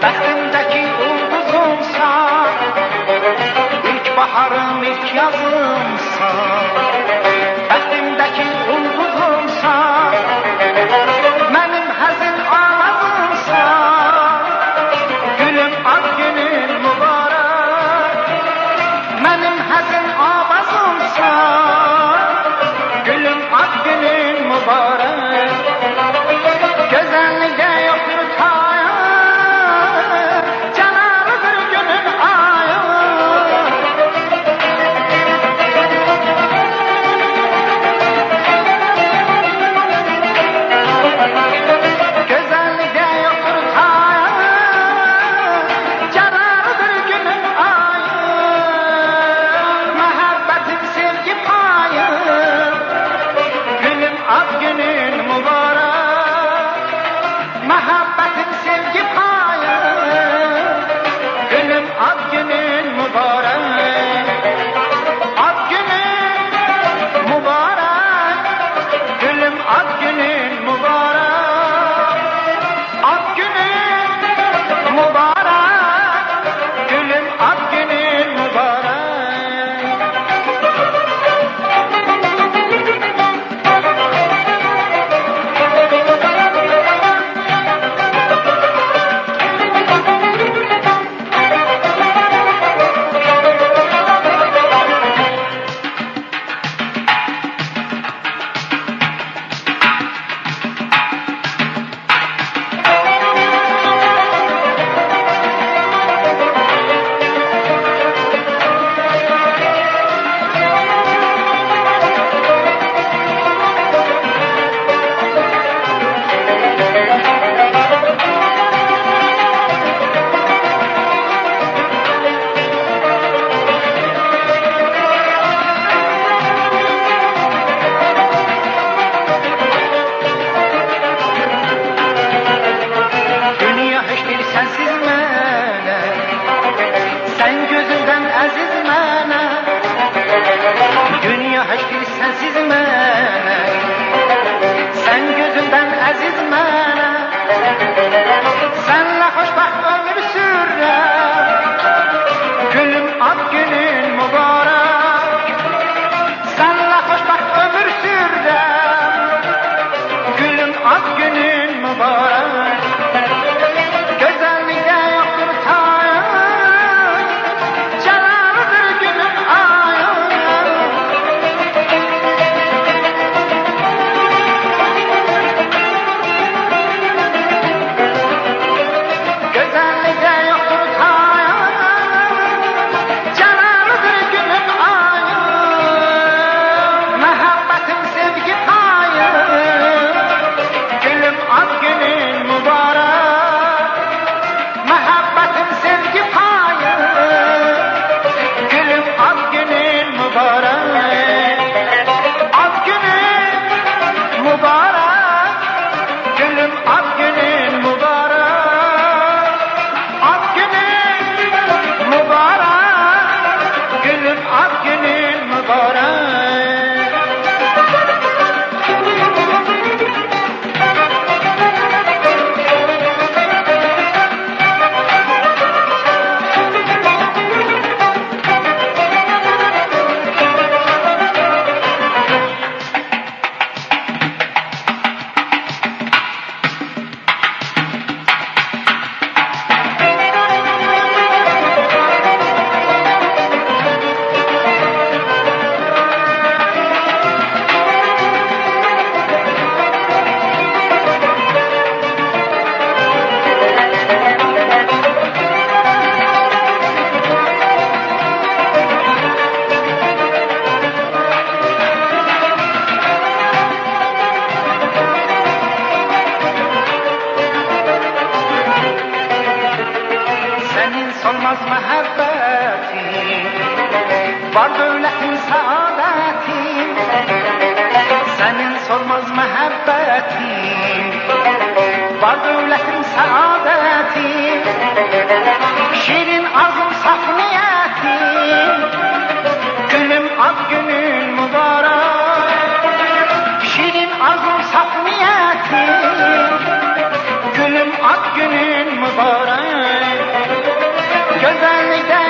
bəxtimdəki ulduzumsan, ilk baharım, ilk yazımsan, bəxtimdəki ulduzumsan, mənim həzin ağazımsan, gülüm ad günün mübarək, mənim həzin ağazımsan, gülüm ad günün mübarək, gözəllikdə yoxdur tayı, cənalıdır günün ayı. Gözəllikdə yoxdur tayı, cənalıdır günün ayı. Məhəbbətin sevgi payı, gülüm ad günün mübarək. Məhəbbətin sevgi payı, gülüm ad günün mübarək. Ad günün mübarək, gülüm ad günün mübarək. Ad günün mübarək, gülüm ad günün mübarək. Dünya heşdir sensiz mənə, sən gözümdən əziz mənə. Dünya heşdir sensiz mənə, sən gözümdən əziz mənə. Sənlə xoşbəxt ömür sürürəm, gülüm ad günün mübarək. Sənlə xoşbəxt ömür sürürəm, gülüm ad günün mübarək. Gözəllikdə yoxdur tayı, cənalıdır günün ayı. Gözəllikdə yoxdur tayı, cənalıdır günün ayı. Məhəbbətim sevgi payı, gülüm ad günün mübarək. Məhəbbətim sevgi payı, gülüm ad günün mübarək. Ad günün mübarək, gülüm ad günün mübarək. Ad günün mübarək, gülüm ad günün mübarək. Senin solmaz məhəbbətin, var dövlətin, səadətin. Senin solmaz məhəbbətin, var dövlətin, səadətin. Şirin arzum, saf niyyətin, gülüm ad günün mübarək. Şirin arzum, saf niyyətin, gülüm ad günün mübarek. Güzellikte